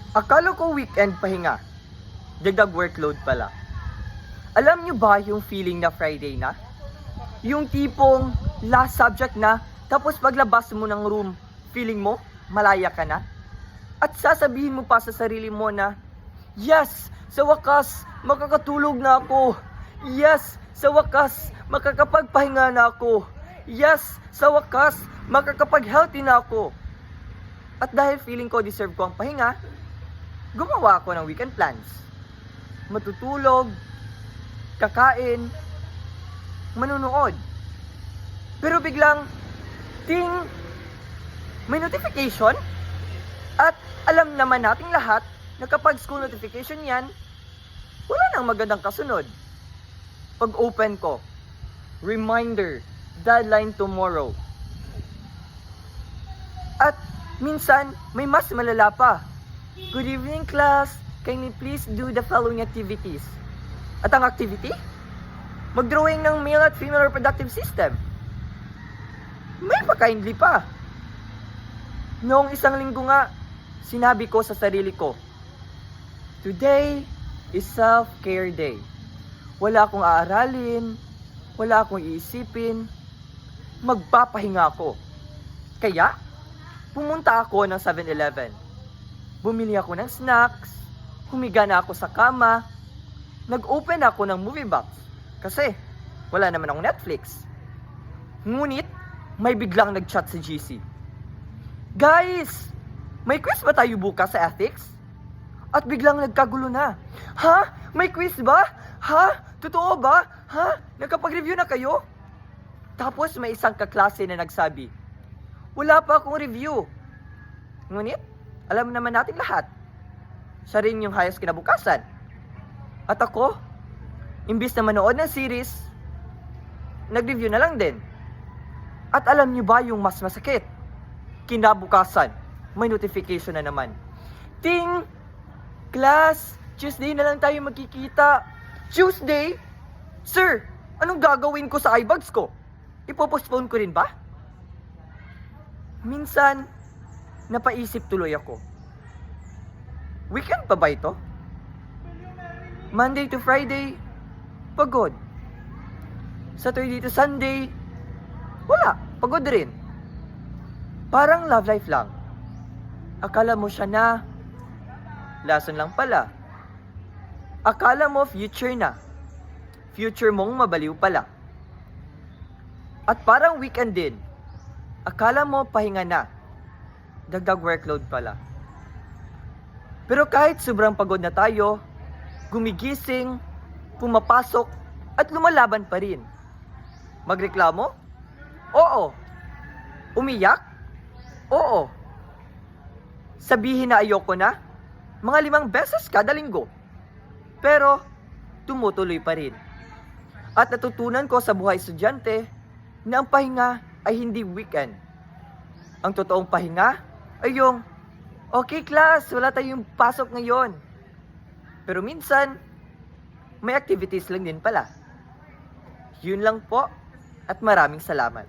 Akala ko weekend pahinga. Dagdag workload pala. Alam nyo ba yung feeling na Friday na? Yung tipong last subject na, tapos paglabas mo ng room, feeling mo, malaya ka na? At sasabihin mo pa sa sarili mo na, yes, sa wakas, makakatulog na ako. Yes, sa wakas, makakapagpahinga na ako. Yes, sa wakas, makakapag-healthy na ako. At dahil feeling ko deserve ko ang pahinga, gumawa ako ng weekend plans. Matutulog, kakain, manunood. Pero biglang, ting, may notification. At alam naman nating lahat na kapag school notification yan, wala nang magandang kasunod. Pag open ko, reminder, deadline tomorrow. At minsan, may mas malala pa. Good evening class, can you please do the following activities? At ang activity? Mag-drawing ng male at female reproductive system. May pa-kindly pa. Noong isang linggo nga, sinabi ko sa sarili ko, today is self-care day. Wala akong aaralin, wala akong iisipin, magpapahinga ako. Kaya, pumunta ako ng 7-Eleven. Bumili ako ng snacks, humiga na ako sa kama, nag-open ako ng movie box kasi wala naman akong Netflix. Ngunit, may biglang nag-chat sa GC. Guys, may quiz ba tayo bukas sa ethics? At biglang nagkagulo na. Ha? May quiz ba? Ha? Totoo ba? Ha? Nakapag-review na kayo? Tapos may isang kaklase na nagsabi, wala pa akong review. Ngunit, alam naman natin lahat. Siya rin yung highest kinabukasan. At ako, imbis na manood ng series, nag-review na lang din. At alam niyo ba yung mas masakit? Kinabukasan, may notification na naman. Ting! Class, Tuesday na lang tayo magkikita. Tuesday? Sir, anong gagawin ko sa eyebags ko? Ipopostpone ko rin ba? Minsan, napaisip tuloy ako. Weekend pa ba ito? Monday to Friday, pagod. Saturday to Sunday, wala, pagod rin. Parang love life lang. Akala mo siya na, lesson lang pala. Akala mo future na, future mong mabaliw pala. At parang weekend din, akala mo pahinga na, dagdag workload pala. Pero kahit sobrang pagod na tayo, gumigising, pumapasok, at lumalaban pa rin. Magreklamo? Oo. Umiyak? Oo. Sabihin na ayoko na? Mga 5 beses kada linggo. Pero, tumutuloy pa rin. At natutunan ko sa buhay estudyante na ang pahinga ay hindi weekend. Ang totoong pahinga ay yung, okay class, wala tayong pasok ngayon. Pero minsan, may activities lang din pala. Yun lang po at maraming salamat.